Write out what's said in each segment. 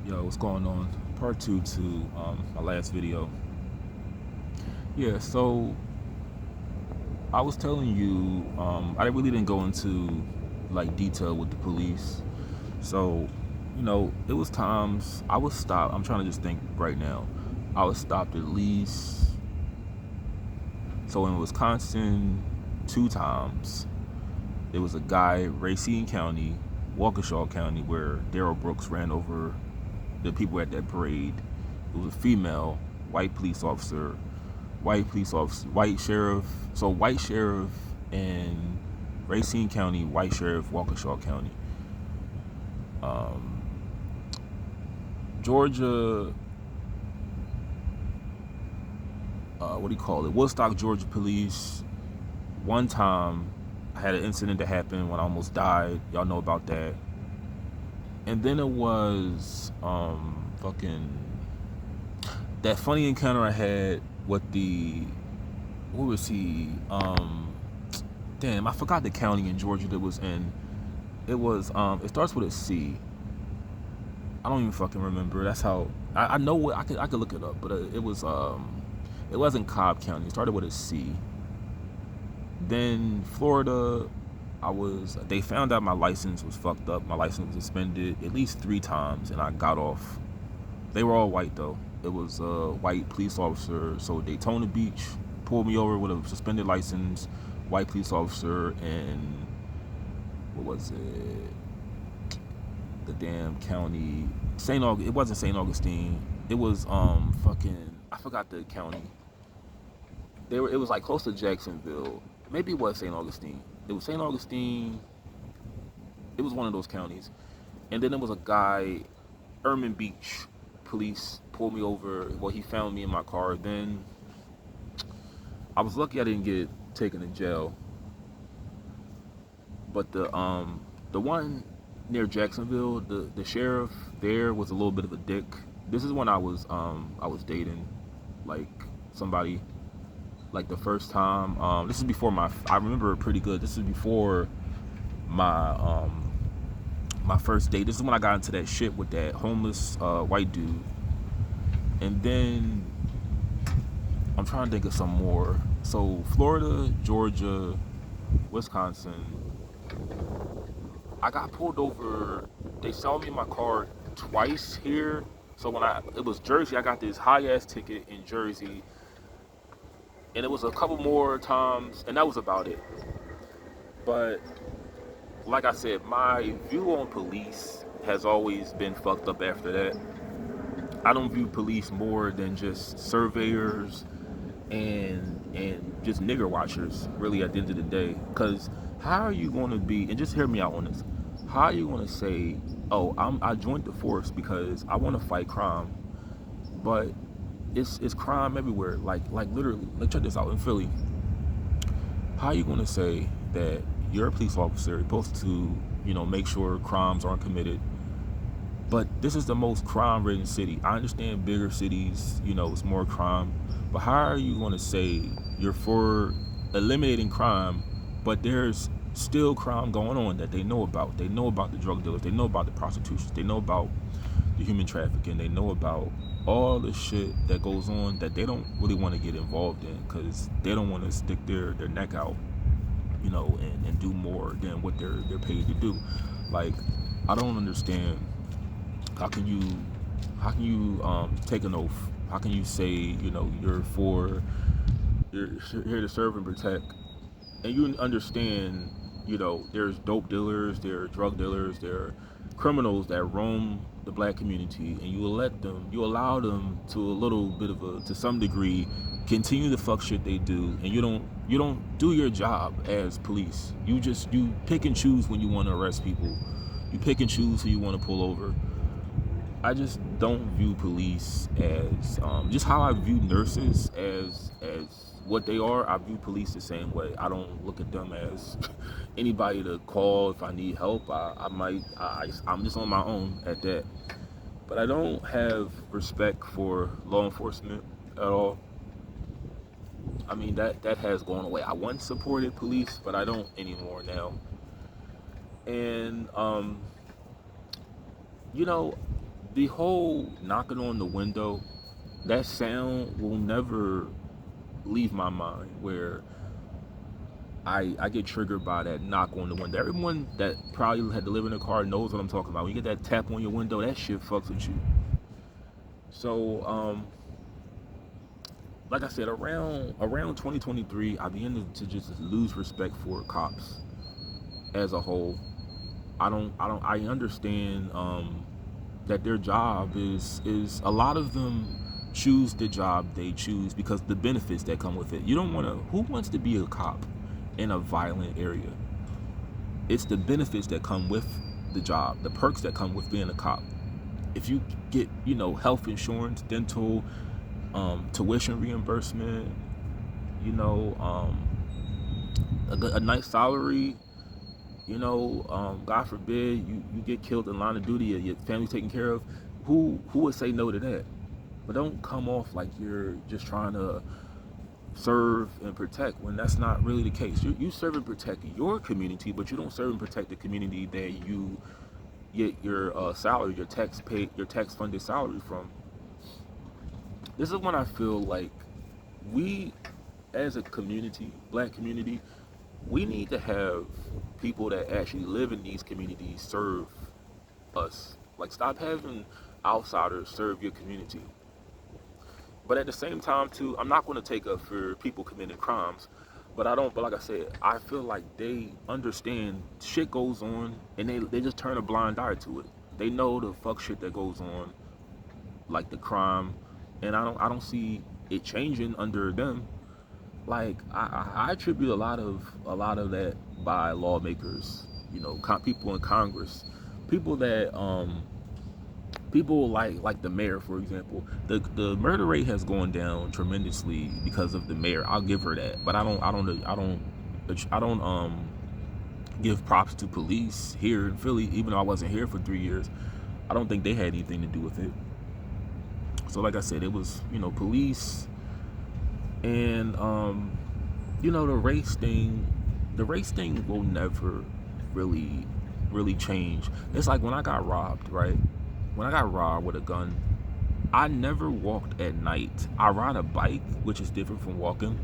Yo, what's going on? Part two to my last video. Yeah, so I was telling you, I really didn't go into like detail with the police. So, it was times I was stopped. I'm trying to just think right now. I was stopped at least, so in Wisconsin, 2 times. There was a guy, Racine County, Waukesha County, where Daryl Brooks ran over the people at that parade. It was a female, white police officer, white sheriff. So white sheriff in Racine County, white sheriff, Waukesha County. Um, Georgia, what do you call it? Woodstock, Georgia police. One time, I had an incident that happened when I almost died. Y'all know about that. And then it was fucking that funny encounter I had with what was he? Damn, I forgot the county in Georgia that was in. It was it starts with a C. I don't even fucking remember. That's how I know what I could look it up, but it wasn't Cobb County. It started with a C. Then Florida, they found out my license was fucked up. My license was suspended at least 3 times, and I got off. They were all white though. It was a white police officer. So Daytona Beach pulled me over with a suspended license, white police officer, and what was it? The damn county, It wasn't St. Augustine. It was fucking. I forgot the county. It was like close to Jacksonville. Maybe it was St. Augustine. It was St. Augustine. It was one of those counties. And then there was a guy, Ermine Beach police pulled me over. Well, he found me in my car. Then I was lucky I didn't get taken to jail. But the one near Jacksonville, the sheriff there was a little bit of a dick. This is when I was dating like somebody, like the first time. This is before I remember it pretty good. This is before my my first date. This is when I got into that shit with that homeless white dude. And then I'm trying to think of some more. So Florida, Georgia, Wisconsin. I got pulled over. They saw me in my car twice here. So it was Jersey, I got this high ass ticket in Jersey. And it was a couple more times, and that was about it. But like I said, my view on police has always been fucked up after that. I don't view police more than just surveyors and just nigger watchers, really, at the end of the day. Because how are you going to be, and just hear me out on this, how are you going to say, oh, I joined the force because I want to fight crime, but it's crime everywhere, like literally. Let's check this out in Philly. How are you going to say that you're a police officer, you're supposed to, make sure crimes aren't committed, but this is the most crime-ridden city? I understand bigger cities, it's more crime, but how are you going to say you're for eliminating crime, but there's still crime going on that they know about? They know about the drug dealers, they know about the prostitutions, they know about the human trafficking, they know about all the shit that goes on that they don't really want to get involved in because they don't want to stick their neck out, and do more than what they're paid to do. Like, I don't understand. How can you take an oath? How can you say, you're here to serve and protect, and you understand, there's dope dealers, there are drug dealers, there are criminals that roam the black community, and you allow them to a little bit to some degree, continue the fuck shit they do, and you don't do your job as police. You pick and choose when you want to arrest people. You pick and choose who you want to pull over. I just don't view police as just how I view nurses as what they are. I view police the same way. I don't look at them as anybody to call if I need help. I'm just on my own at that. But I don't have respect for law enforcement at all. I mean, that has gone away. I once supported police, but I don't anymore now. And you know, the whole knocking on the window, that sound will never leave my mind. Where I get triggered by that knock on the window. Everyone that probably had to live in a car knows what I'm talking about. When you get that tap on your window, that shit fucks with you. So, like I said, around 2023, I began to just lose respect for cops as a whole. I understand that their job is a lot of them choose the job they choose because the benefits that come with it. You don't want to. Who wants to be a cop in a violent area? It's the benefits that come with the job, the perks that come with being a cop. If you get, health insurance, dental, tuition reimbursement, you know, a nice salary, God forbid you get killed in line of duty, your family taken care of. Who would say no to that? But don't come off like you're just trying to serve and protect when that's not really the case. You serve and protect your community, but you don't serve and protect the community that you get your salary, your tax funded salary from. This is when I feel like we, as a community, black community, we need to have people that actually live in these communities serve us. Like, stop having outsiders serve your community. But at the same time, too, I'm not going to take up for people committing crimes. But I don't. But like I said, I feel like they understand shit goes on, and they just turn a blind eye to it. They know the fuck shit that goes on, like the crime, and I don't see it changing under them. Like, I attribute a lot of that by lawmakers, people in Congress, people that people like the mayor, for example. The murder rate has gone down tremendously because of the mayor. I'll give her that, but I don't give props to police here in Philly, even though I wasn't here for 3 years. I don't think they had anything to do with it. So like I said, it was police and the race thing will never really change. It's like when I got robbed, right? When I got robbed with a gun, I never walked at night. I ride a bike, which is different from walking,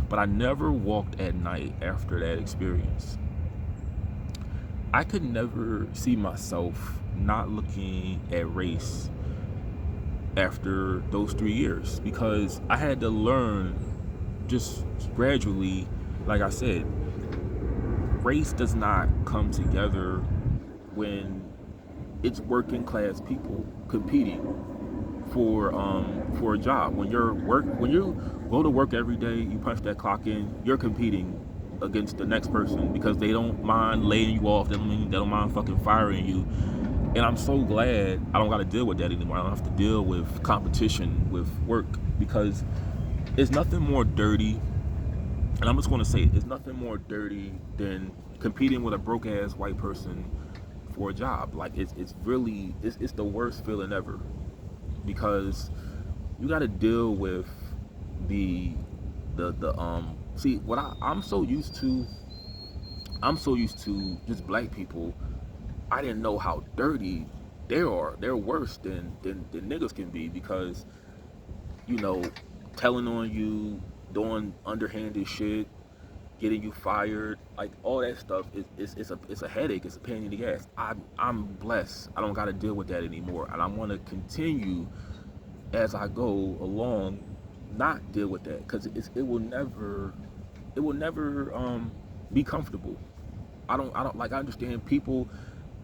but I never walked at night after that experience. I could never see myself not looking at race after those 3 years because I had to learn just gradually. Like I said, race does not come together when it's working class people competing for a job. When you go to work every day, you punch that clock in, you're competing against the next person because they don't mind laying you off, they don't mind fucking firing you. And I'm so glad I don't got to deal with that anymore. I don't have to deal with competition with work because it's nothing more dirty. And I'm just going to say it's nothing more dirty than competing with a broke ass white person for a job. Like, it's really it's the worst feeling ever because you got to deal with the see what I'm so used to. I'm so used to just black people. I didn't know how dirty they are. They're worse than niggas can be because, you know, telling on you, doing underhanded shit, getting you fired, like all that stuff it's a headache. It's a pain in the ass. I'm blessed. I don't got to deal with that anymore, and I want to continue as I go along, not deal with that because it will never be comfortable. I don't like. I understand people.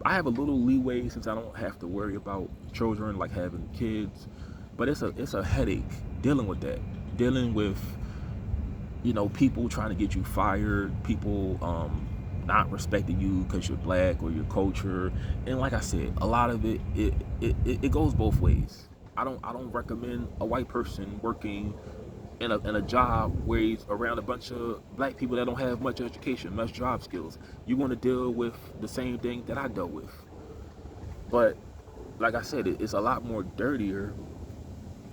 I have a little leeway since I don't have to worry about children, like having kids, but it's a headache dealing with that, dealing with people trying to get you fired, people not respecting you because you're black or your culture. And like I said, a lot of it goes both ways. I don't recommend a white person working in a job where he's around a bunch of black people that don't have much education, much job skills. You want to deal with the same thing that I dealt with. But like I said, it's a lot more dirtier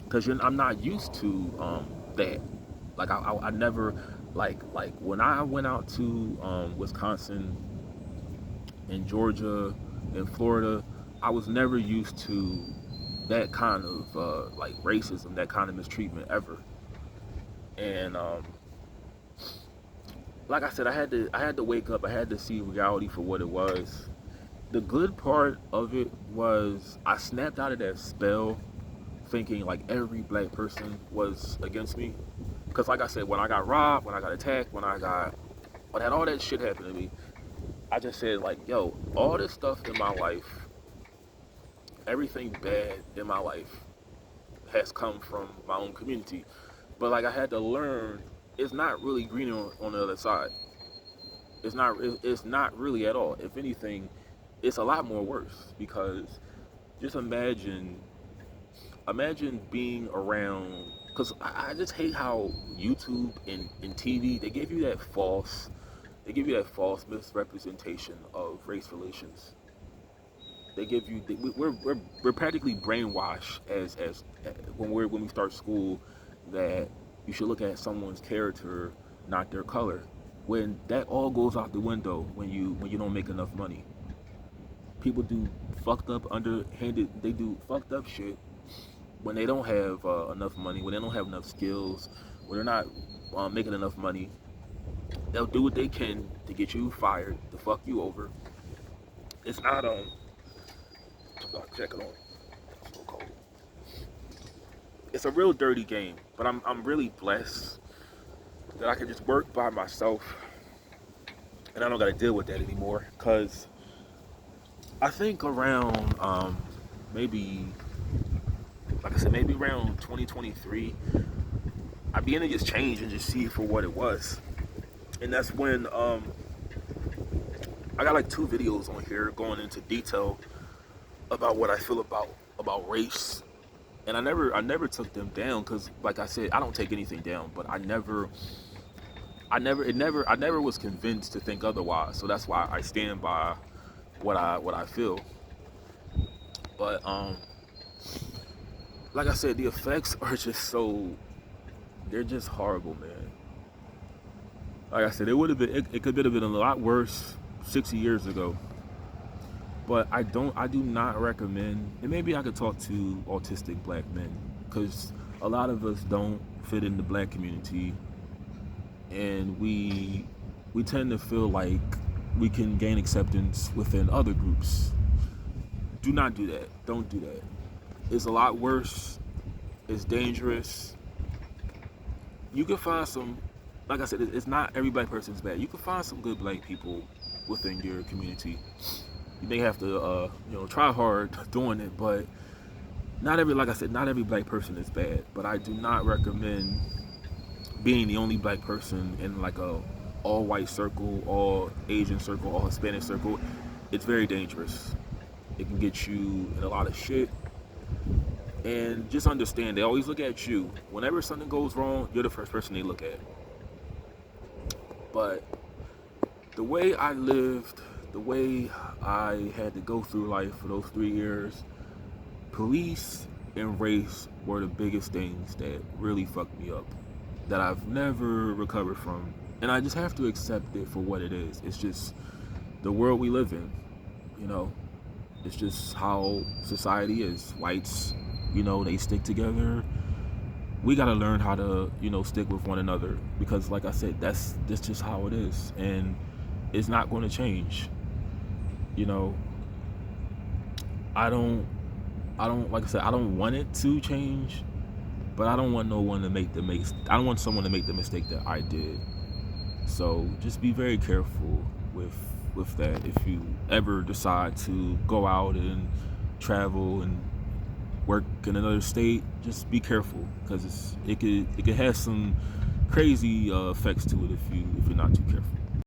because I'm not used to that. Like I never like when I went out to Wisconsin and Georgia and Florida, I was never used to that kind of like racism, that kind of mistreatment ever. And like I said, I had to wake up. I had to see reality for what it was. The good part of it was I snapped out of that spell, thinking like every black person was against me. Because like I said, when I got robbed, when I got attacked, when I had all that shit happen to me, I just said like, yo, all this stuff in my life, everything bad in my life has come from my own community. But like I had to learn, it's not really green on the other side. It's not really at all. If anything, it's a lot more worse because just imagine being around, because I just hate how YouTube and TV, they give you that false misrepresentation of race relations. They give you we're practically brainwashed as when we start school, that you should look at someone's character, not their color. When that all goes out the window when you don't make enough money. People do fucked up underhanded. They do fucked up shit when they don't have enough money, when they don't have enough skills, when they're not making enough money. They'll do what they can to get you fired, to fuck you over. It's not check it on. It's so cold. It's a real dirty game, but I'm really blessed that I can just work by myself and I don't got to deal with that anymore. Cause I think around maybe, like I said, maybe around 2023, I began to just change and just see it for what it was. And that's when I got like 2 videos on here going into detail about what I feel about race. And I never took them down because, like I said, I don't take anything down. But I never was convinced to think otherwise. So that's why I stand by what I feel. But like I said, the effects are just they're just horrible, man. Like I said, it could have been a lot worse 60 years ago. But I do not recommend, and maybe I could talk to autistic black men, because a lot of us don't fit in the black community, and we tend to feel like we can gain acceptance within other groups. Do not do that. Don't do that. It's a lot worse. It's dangerous. You can find some, like I said, it's not every black person's bad. You can find some good black people within your community. You may have to, try hard doing it, but like I said, not every black person is bad. But I do not recommend being the only black person in like a all white circle, all Asian circle, all Hispanic circle. It's very dangerous. It can get you in a lot of shit. And just understand, they always look at you. Whenever something goes wrong, you're the first person they look at. But the way I lived, the way I had to go through life for those 3 years, police and race were the biggest things that really fucked me up, that I've never recovered from. And I just have to accept it for what it is. It's just the world we live in, you know. It's just how society is. Whites, they stick together. We gotta learn how to, stick with one another, because like I said, that's just how it is. And it's not gonna change. I don't like I said, I don't want it to change, but I don't want I don't want someone to make the mistake that I did. So just be very careful with that. If you ever decide to go out and travel and work in another state, just be careful, because it could have some crazy effects to it if you're not too careful.